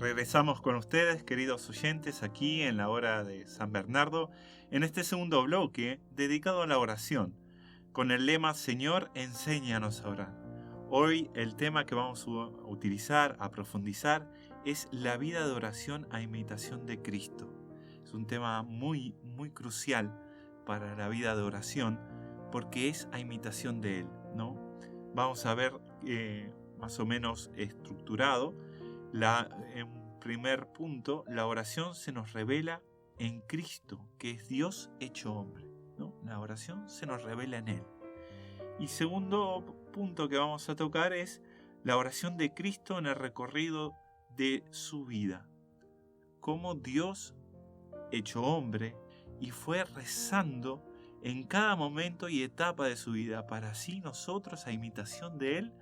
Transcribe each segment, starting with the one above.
Regresamos con ustedes, queridos oyentes, aquí en la hora de San Bernardo, en este segundo bloque dedicado a la oración, con el lema Señor, enséñanos a orar. Hoy el tema que vamos a utilizar, a profundizar, es la vida de oración a imitación de Cristo. Es un tema muy crucial para la vida de oración, porque es a imitación de Él, ¿no? Vamos a ver más o menos estructurado. En primer punto, la oración se nos revela en Cristo, que es Dios hecho hombre, ¿no? La oración se nos revela en Él. Y segundo punto que vamos a tocar es la oración de Cristo en el recorrido de su vida. Cómo Dios hecho hombre y fue rezando en cada momento y etapa de su vida para así nosotros, a imitación de Él,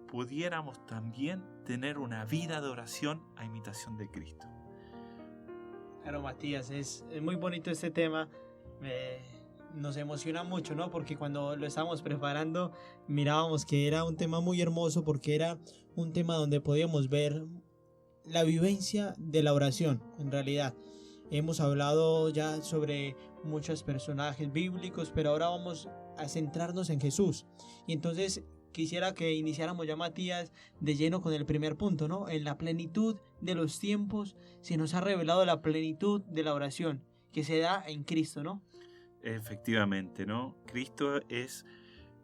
pudiéramos también tener una vida de oración a imitación de Cristo. Claro, Matías, es muy bonito este tema. Nos emociona mucho, ¿no? Porque cuando lo estábamos preparando mirábamos que era un tema muy hermoso, porque era un tema donde podíamos ver la vivencia de la oración, en realidad. Hemos hablado ya sobre muchos personajes bíblicos, pero ahora vamos a centrarnos en Jesús. Y entonces quisiera que iniciáramos ya, Matías, de lleno con el primer punto, ¿no? En la plenitud de los tiempos se nos ha revelado la plenitud de la oración, que se da en Cristo, ¿no? Efectivamente, ¿no? Cristo es,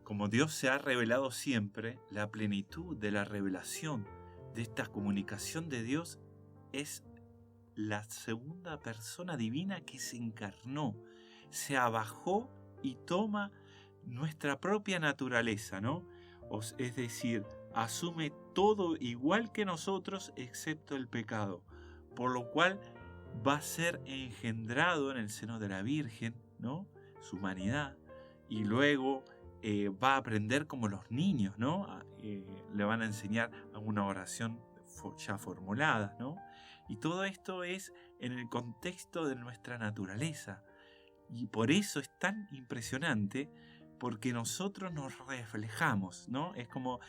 como Dios se ha revelado siempre, la plenitud de la revelación de esta comunicación de Dios es la segunda persona divina que se encarnó, se abajó y toma nuestra propia naturaleza, ¿no? Es decir, asume todo igual que nosotros excepto el pecado, por lo cual va a ser engendrado en el seno de la Virgen, ¿no? Su humanidad, y luego va a aprender como los niños, ¿no? Le van a enseñar una oración ya formulada, ¿no? Y todo esto es en el contexto de nuestra naturaleza. Y por eso es tan impresionante, porque nosotros nos reflejamos, ¿no? Es como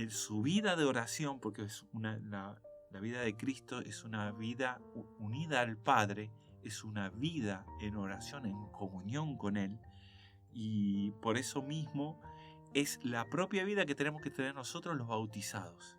su vida de oración, porque es la vida de Cristo es una vida unida al Padre, es una vida en oración, en comunión con Él. Y por eso mismo es la propia vida que tenemos que tener nosotros los bautizados.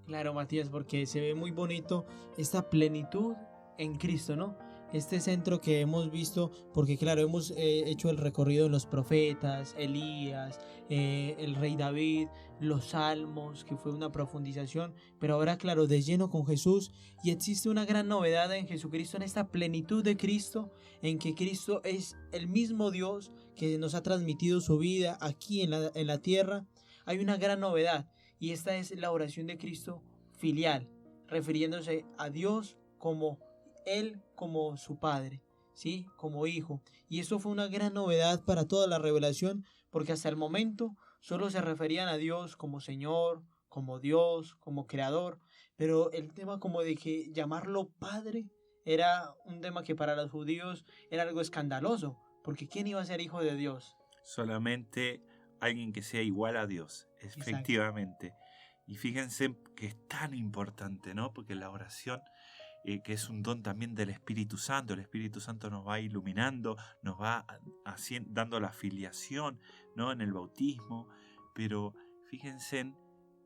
Claro, Matías, porque se ve muy bonito esta plenitud en Cristo, ¿no? Este centro que hemos visto, porque claro, hemos hecho el recorrido en los profetas, Elías, el rey David, los salmos, que fue una profundización, pero ahora claro, de lleno con Jesús, y existe una gran novedad en Jesucristo, en esta plenitud de Cristo, en que Cristo es el mismo Dios que nos ha transmitido su vida aquí en la tierra. Hay una gran novedad, y esta es la oración de Cristo filial, refiriéndose a Dios como Él, como su Padre, ¿sí? Como Hijo. Y eso fue una gran novedad para toda la revelación, porque hasta el momento solo se referían a Dios como Señor, como Dios, como Creador, pero el tema como de que llamarlo Padre era un tema que para los judíos era algo escandaloso, porque ¿quién iba a ser hijo de Dios? Solamente alguien que sea igual a Dios, efectivamente. Exacto. Y fíjense que es tan importante, ¿no? Porque la oración, que es un don también del Espíritu Santo, el Espíritu Santo nos va iluminando, nos va dando la filiación, ¿no? En el bautismo, pero fíjense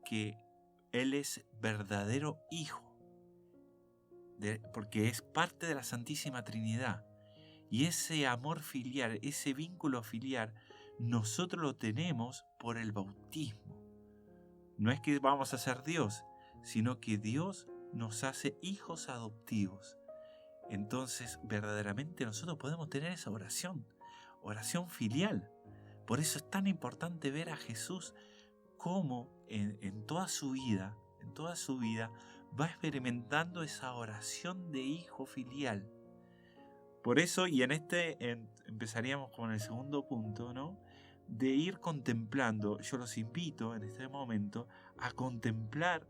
que Él es verdadero Hijo, porque es parte de la Santísima Trinidad. Y ese amor filial, ese vínculo filial, nosotros lo tenemos por el bautismo. No es que vamos a ser Dios, sino que Dios nos hace hijos adoptivos. Entonces, verdaderamente nosotros podemos tener esa oración filial. Por eso es tan importante ver a Jesús cómo en toda su vida va experimentando esa oración de hijo filial. Por eso, y empezaríamos con el segundo punto, ¿no? De ir contemplando. Yo los invito en este momento a contemplar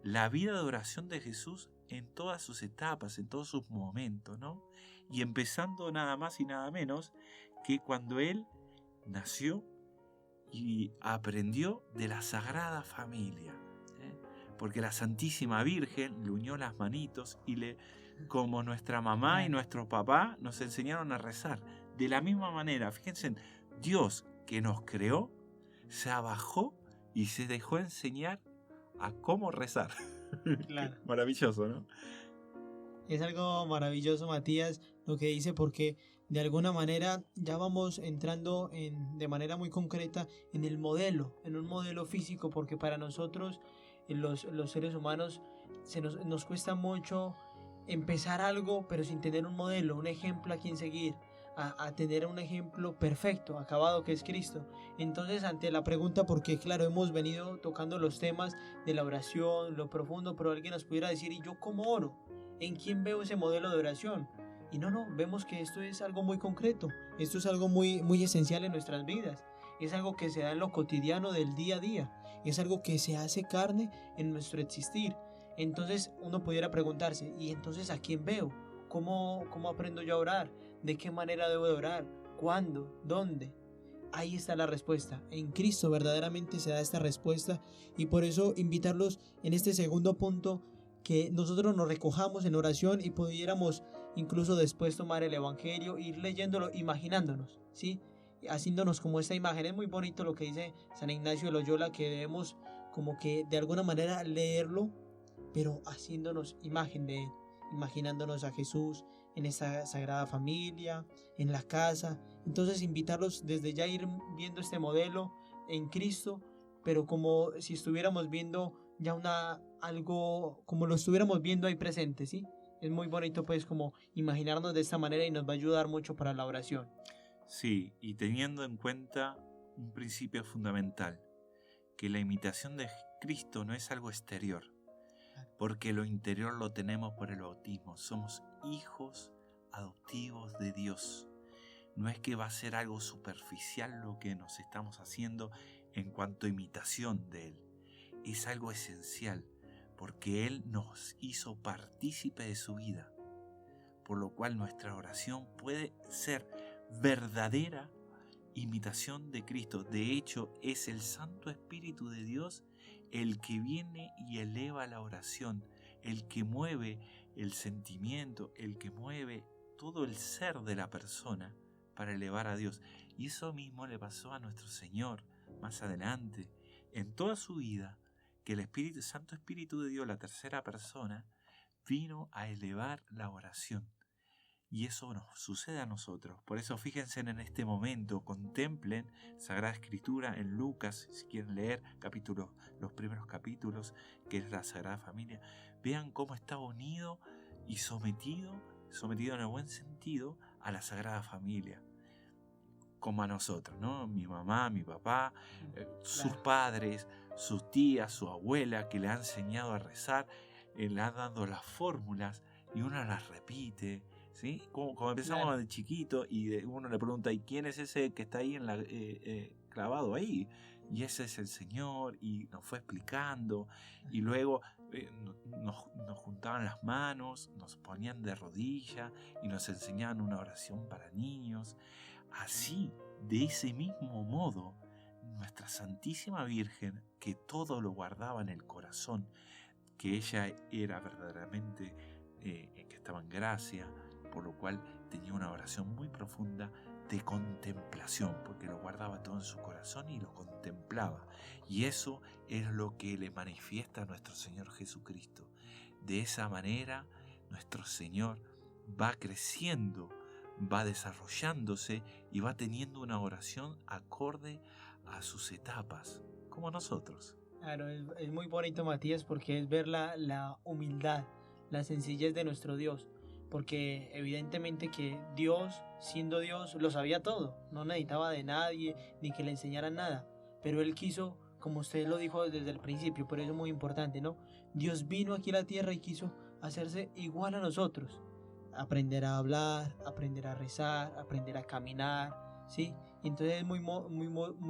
la vida de oración de Jesús en todas sus etapas, en todos sus momentos, ¿no? Y empezando nada más y nada menos que cuando Él nació y aprendió de la Sagrada Familia, porque la Santísima Virgen le unió las manitos y como nuestra mamá y nuestro papá nos enseñaron a rezar. De la misma manera, fíjense, Dios que nos creó, se abajó y se dejó enseñar a cómo rezar. Claro. Maravilloso, ¿no? Es algo maravilloso, Matías, lo que dice, porque de alguna manera ya vamos entrando de manera muy concreta en el modelo, en un modelo físico, porque para nosotros, los seres humanos, nos cuesta mucho empezar algo, pero sin tener un modelo, un ejemplo a quien seguir, a tener un ejemplo perfecto, acabado, que es Cristo. Entonces, ante la pregunta, porque claro, hemos venido tocando los temas de la oración, lo profundo, pero alguien nos pudiera decir, ¿y yo cómo oro? ¿En quién veo ese modelo de oración? Y no, vemos que esto es algo muy concreto, esto es algo muy, muy esencial en nuestras vidas, es algo que se da en lo cotidiano del día a día, es algo que se hace carne en nuestro existir. Entonces uno pudiera preguntarse, ¿y entonces a quién veo? ¿Cómo aprendo yo a orar? ¿De qué manera debo de orar? ¿Cuándo? ¿Dónde? Ahí está la respuesta. En Cristo verdaderamente se da esta respuesta, y por eso invitarlos en este segundo punto, que nosotros nos recojamos en oración y pudiéramos incluso después tomar el Evangelio, ir leyéndolo, imaginándonos, ¿sí? Haciéndonos como esta imagen. Es muy bonito lo que dice San Ignacio de Loyola, que debemos como que de alguna manera leerlo, pero haciéndonos imagen de él, imaginándonos a Jesús en esta Sagrada Familia, en la casa. Entonces invitarlos desde ya a ir viendo este modelo en Cristo, pero como si estuviéramos viendo ya algo, como lo estuviéramos viendo ahí presente, ¿sí? Es muy bonito pues como imaginarnos de esta manera, y nos va a ayudar mucho para la oración. Sí, y teniendo en cuenta un principio fundamental, que la imitación de Cristo no es algo exterior, porque lo interior lo tenemos por el bautismo. Somos hijos adoptivos de Dios. No es que va a ser algo superficial lo que nos estamos haciendo en cuanto a imitación de Él. Es algo esencial, porque Él nos hizo partícipe de su vida, por lo cual nuestra oración puede ser verdadera imitación de Cristo. De hecho, es el Santo Espíritu de Dios el que viene y eleva la oración, el que mueve el sentimiento, el que mueve todo el ser de la persona para elevar a Dios. Y eso mismo le pasó a nuestro Señor más adelante, en toda su vida, que el Santo Espíritu de Dios, la tercera persona, vino a elevar la oración. Y eso nos sucede a nosotros. Por eso fíjense en este momento, contemplen Sagrada Escritura en Lucas, si quieren leer los primeros capítulos, que es la Sagrada Familia. Vean cómo está unido y sometido en el buen sentido a la Sagrada Familia, como a nosotros, ¿no? Mi mamá, mi papá, sus padres, sus tías, su abuela, que le han enseñado a rezar, le han dado las fórmulas y uno las repite, ¿sí? Como empezamos de chiquito, y uno le pregunta, ¿y quién es ese que está ahí clavado ahí? Y ese es el Señor, y nos fue explicando, y luego nos juntaban las manos, nos ponían de rodillas y nos enseñaban una oración para niños. Así, de ese mismo modo, nuestra Santísima Virgen, que todo lo guardaba en el corazón, que ella era verdaderamente, que estaba en gracia, por lo cual tenía una oración muy profunda de contemplación, porque lo guardaba todo en su corazón y lo contemplaba. Y eso es lo que le manifiesta a nuestro Señor Jesucristo. De esa manera, nuestro Señor va creciendo, va desarrollándose y va teniendo una oración acorde a sus etapas, como nosotros. Claro, es muy bonito, Matías, porque es ver la humildad, la sencillez de nuestro Dios, porque evidentemente que Dios, siendo Dios, lo sabía todo, no necesitaba de nadie ni que le enseñaran nada, pero Él quiso, como usted lo dijo desde el principio, por eso es muy importante, ¿no? Dios vino aquí a la tierra y quiso hacerse igual a nosotros, aprender a hablar, aprender a rezar, aprender a caminar, ¿sí? Entonces es muy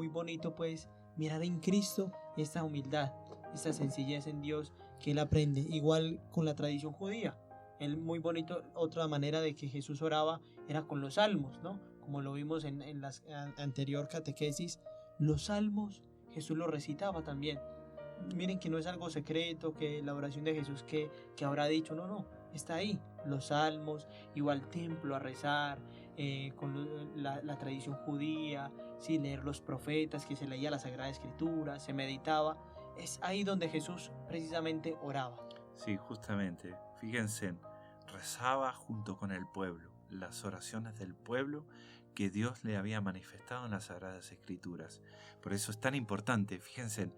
bonito pues mirar en Cristo esta humildad, esta sencillez en Dios que Él aprende, igual con la tradición judía. Es muy bonito, otra manera de que Jesús oraba era con los salmos, ¿no? Como lo vimos en la anterior catequesis, los salmos Jesús los recitaba también. miren que no es algo secreto, que la oración de Jesús que habrá dicho, no, está ahí. Los salmos, iba al templo a rezar, con la tradición judía, sí, leer los profetas, que se leía la Sagrada Escritura, se meditaba. Es ahí donde Jesús precisamente oraba. Sí, justamente. Fíjense, rezaba junto con el pueblo, las oraciones del pueblo que Dios le había manifestado en las Sagradas Escrituras. Por eso es tan importante, fíjense,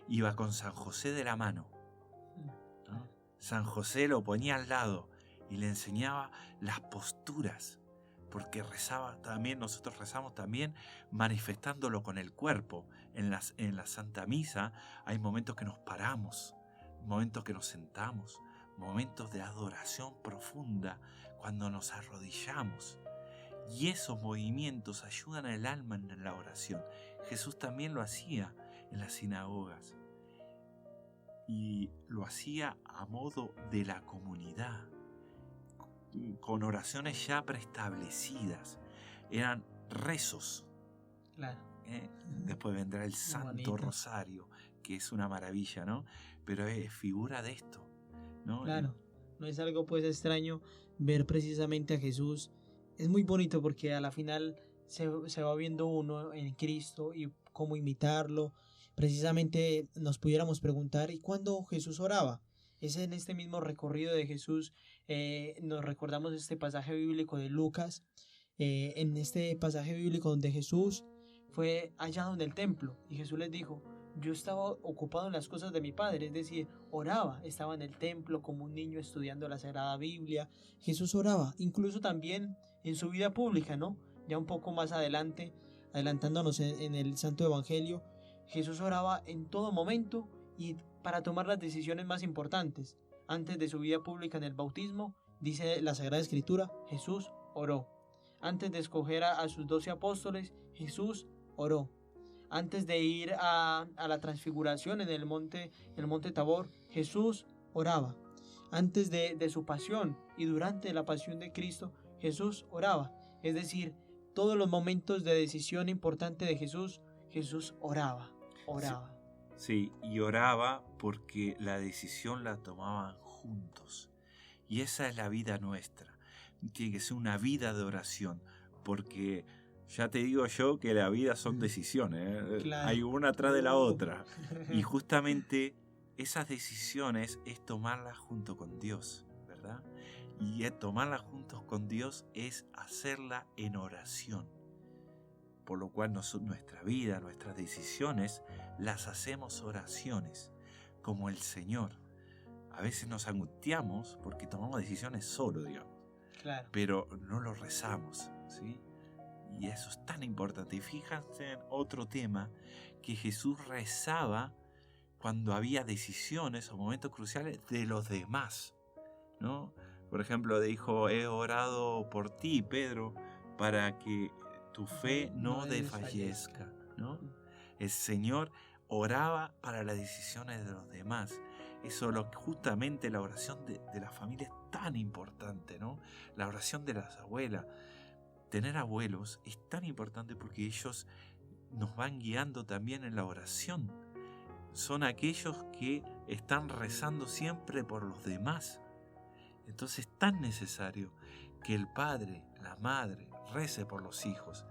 iba con San José de la mano, ¿no? San José lo ponía al lado y le enseñaba las posturas, porque rezaba también, nosotros rezamos también manifestándolo con el cuerpo. En la Santa Misa hay momentos que nos paramos, momentos que nos sentamos, momentos de adoración profunda cuando nos arrodillamos. Y esos movimientos ayudan al alma en la oración. Jesús también lo hacía en las sinagogas. Y lo hacía a modo de la comunidad, con oraciones ya preestablecidas. Eran rezos. Claro. Después vendrá el Santo Rosario, que es una maravilla, ¿no? Pero es figura de esto, ¿no? Claro, no es algo pues extraño ver precisamente a Jesús. Es muy bonito porque a la final se va viendo uno en Cristo y cómo imitarlo. Precisamente nos pudiéramos preguntar, ¿y cuándo Jesús oraba? Es en este mismo recorrido de Jesús, nos recordamos este pasaje bíblico de Lucas, en este pasaje bíblico donde Jesús fue hallado en el templo y Jesús les dijo, yo estaba ocupado en las cosas de mi Padre, es decir, oraba, estaba en el templo como un niño estudiando la Sagrada Biblia. Jesús oraba, incluso también en su vida pública, ¿no? Ya un poco más adelante, adelantándonos en el Santo Evangelio, Jesús oraba en todo momento y para tomar las decisiones más importantes. Antes de su vida pública en el bautismo, dice la Sagrada Escritura, Jesús oró. Antes de escoger a sus 12 apóstoles, Jesús oró. Antes de ir a la transfiguración en el monte Tabor, Jesús oraba. Antes de su pasión y durante la pasión de Cristo, Jesús oraba. Es decir, todos los momentos de decisión importante de Jesús, Jesús oraba. Sí, y oraba porque la decisión la tomaban juntos. Y esa es la vida nuestra. Tiene que ser una vida de oración, porque ya te digo yo que la vida son decisiones, ¿eh? Claro. Hay una atrás de la otra. Y justamente esas decisiones es tomarlas junto con Dios, ¿verdad? Y tomarlas juntos con Dios es hacerla en oración. Por lo cual nuestra vida, nuestras decisiones, las hacemos oraciones, como el Señor. A veces nos angustiamos porque tomamos decisiones solo, digamos. Claro. Pero no lo rezamos, ¿sí? Y eso es tan importante. Y fíjense en otro tema, que Jesús rezaba cuando había decisiones o momentos cruciales de los demás, ¿no? Por ejemplo, dijo, he orado por ti, Pedro, para que tu fe no desfallezca, ¿no? El Señor oraba para las decisiones de los demás. Eso justamente la oración de la familia es tan importante, ¿no? La oración de las abuelas. Tener abuelos es tan importante porque ellos nos van guiando también en la oración. Son aquellos que están rezando siempre por los demás. Entonces es tan necesario que el padre, la madre, rece por los hijos,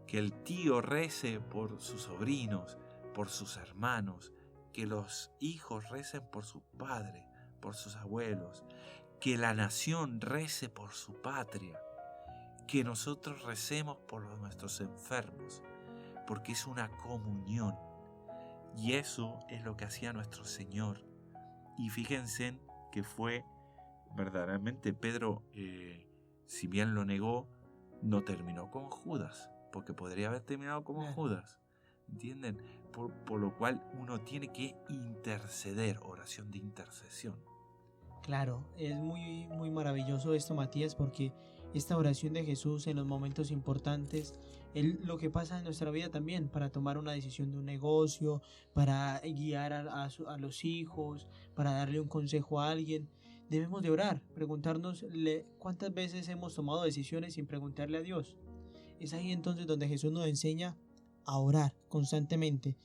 que el tío rece por sus sobrinos, por sus hermanos, que los hijos recen por su padre, por sus abuelos, que la nación rece por su patria, que nosotros recemos por nuestros enfermos, porque es una comunión. Y eso es lo que hacía nuestro Señor. Y fíjense que fue verdaderamente Pedro, si bien lo negó, no terminó como Judas, porque podría haber terminado como Judas, ¿entienden? Por lo cual uno tiene que interceder, oración de intercesión. Claro, es muy, muy maravilloso esto, Matías, porque esta oración de Jesús en los momentos importantes, lo que pasa en nuestra vida también, para tomar una decisión de un negocio, para guiar a los hijos, para darle un consejo a alguien, debemos de orar, preguntarnos cuántas veces hemos tomado decisiones sin preguntarle a Dios. Es ahí entonces donde Jesús nos enseña a orar constantemente.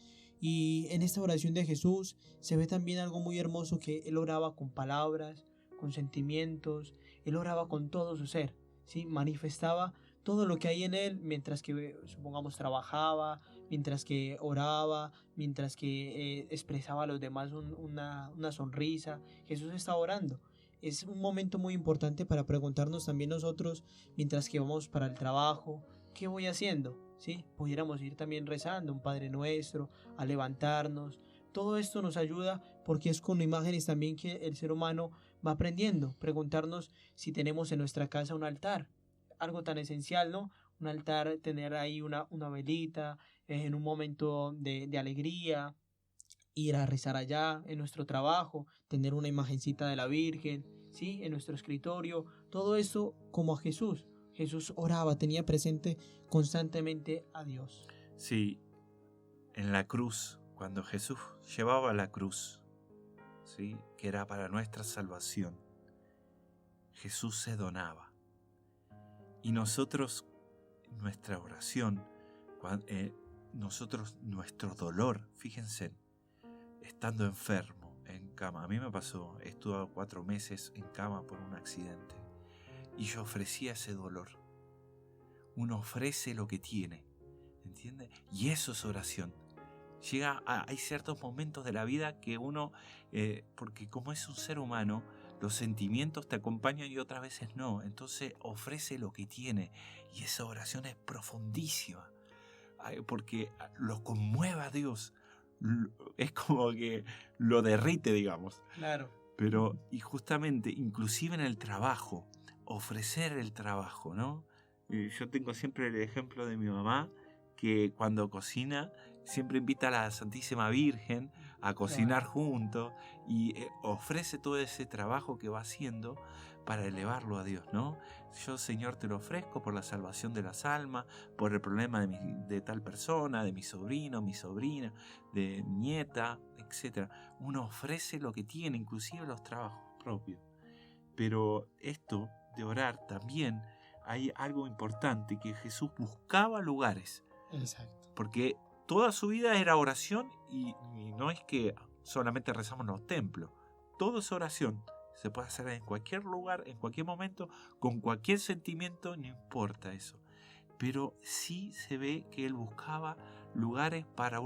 Y en esta oración de Jesús se ve también algo muy hermoso, que Él oraba con palabras, con sentimientos, Él oraba con todo su ser, ¿sí? Manifestaba todo lo que hay en Él mientras que, supongamos, trabajaba, mientras que oraba, mientras que expresaba a los demás una sonrisa. Jesús está orando. Es un momento muy importante para preguntarnos también nosotros, mientras que vamos para el trabajo, ¿qué voy haciendo? ¿Sí? Pudiéramos ir también rezando un Padre Nuestro, a levantarnos. Todo esto nos ayuda porque es con imágenes también que el ser humano va aprendiendo. Preguntarnos si tenemos en nuestra casa un altar, algo tan esencial, ¿no? Un altar, tener ahí una velita, en un momento de alegría, ir a rezar allá, en nuestro trabajo, tener una imagencita de la Virgen, ¿sí? En nuestro escritorio, todo eso como a Jesús. Jesús oraba, tenía presente constantemente a Dios. Sí, en la cruz, cuando Jesús llevaba la cruz, ¿sí? Que era para nuestra salvación, Jesús se donaba. Y nosotros, nuestra oración, nuestro dolor, fíjense, estando enfermo, en cama. A mí me pasó, estuve 4 meses en cama por un accidente. Y yo ofrecía ese dolor. Uno ofrece lo que tiene, ¿entiende? Y eso es oración. Hay ciertos momentos de la vida que uno, porque como es un ser humano, los sentimientos te acompañan y otras veces no. Entonces ofrece lo que tiene. Y esa oración es profundísima, porque lo conmueve a Dios. Es como que lo derrite, digamos. Claro. Pero, y justamente, inclusive en el trabajo, ofrecer el trabajo, ¿no? Yo tengo siempre el ejemplo de mi mamá, que cuando cocina siempre invita a la Santísima Virgen a cocinar juntos y ofrece todo ese trabajo que va haciendo para elevarlo a Dios, ¿no? Yo, Señor, te lo ofrezco por la salvación de las almas, por el problema de tal persona, de mi sobrino, mi sobrina, de mi nieta, etc. Uno ofrece lo que tiene, inclusive los trabajos propios. Pero esto de orar también, hay algo importante, que Jesús buscaba lugares. Exacto. Porque toda su vida era oración y no es que solamente rezamos en los templos. Todo es oración. Se puede hacer en cualquier lugar, en cualquier momento, con cualquier sentimiento, no importa eso. Pero sí se ve que él buscaba lugares para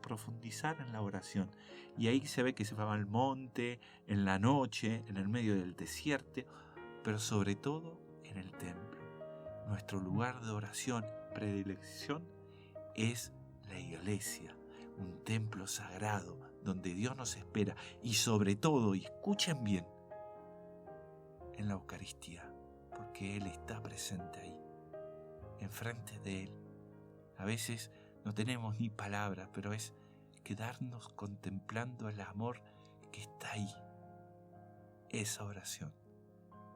profundizar en la oración. Y ahí se ve que se va al monte, en la noche, en el medio del desierto, pero sobre todo en el templo. Nuestro lugar de oración, predilección, es la iglesia, un templo sagrado donde Dios nos espera, y sobre todo, y escuchen bien, en la Eucaristía, porque Él está presente ahí, enfrente de Él. A veces no tenemos ni palabras, pero es quedarnos contemplando el amor que está ahí. Esa oración,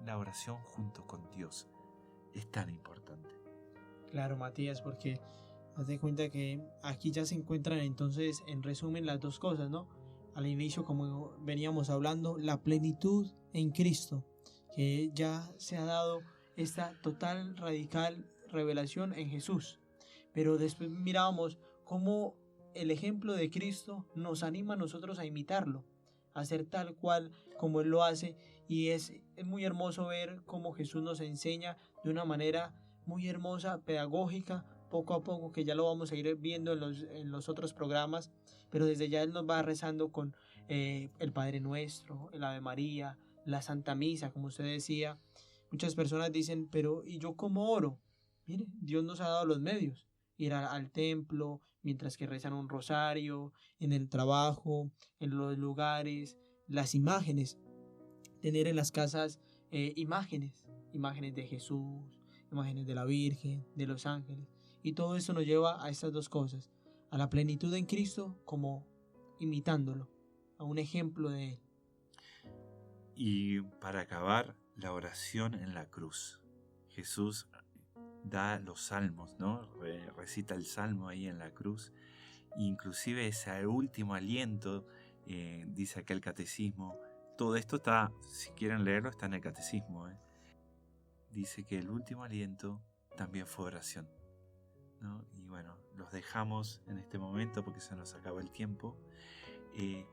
la oración junto con Dios, es tan importante. Claro, Matías, porque haz de cuenta que aquí ya se encuentran entonces, en resumen, las dos cosas, ¿no? Al inicio, como veníamos hablando, la plenitud en Cristo, que ya se ha dado esta total, radical revelación en Jesús. Pero después mirábamos cómo el ejemplo de Cristo nos anima a nosotros a imitarlo, a ser tal cual como Él lo hace. Y es muy hermoso ver cómo Jesús nos enseña de una manera muy hermosa, pedagógica, poco a poco, que ya lo vamos a ir viendo en los otros programas, pero desde ya Él nos va rezando con el Padre Nuestro, el Ave María, la Santa Misa, como usted decía. Muchas personas dicen, pero ¿y yo cómo oro? Mire, Dios nos ha dado los medios, ir al templo, mientras que rezan un rosario, en el trabajo, en los lugares, las imágenes, tener en las casas imágenes de Jesús, imágenes de la Virgen, de los ángeles. Y todo eso nos lleva a estas dos cosas, a la plenitud en Cristo como imitándolo, a un ejemplo de Él. Y para acabar, la oración en la cruz. Jesús da los salmos, ¿no? Recita el salmo ahí en la cruz. Inclusive ese último aliento, dice acá el catecismo. Todo esto está, si quieren leerlo, está en el catecismo. Dice que el último aliento también fue oración. ¿no? Y bueno, los dejamos en este momento porque se nos acaba el tiempo.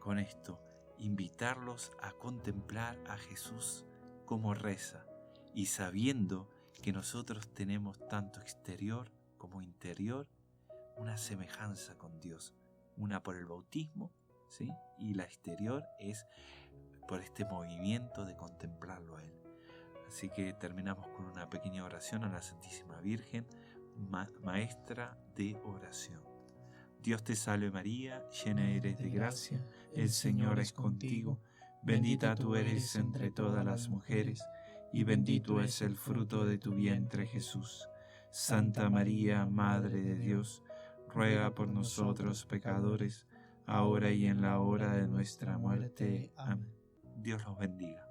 Con esto, invitarlos a contemplar a Jesús como reza y sabiendo que nosotros tenemos tanto exterior como interior una semejanza con Dios, una por el bautismo, ¿sí? Y la exterior es por este movimiento de contemplarlo a Él. Así que terminamos con una pequeña oración a la Santísima Virgen, maestra de oración. Dios te salve María, llena eres de gracia, el Señor es contigo, bendita tú eres entre todas las mujeres, y bendito es el fruto de tu vientre Jesús. Santa María, Madre de Dios, ruega por nosotros pecadores, ahora y en la hora de nuestra muerte. Amén. Dios los bendiga.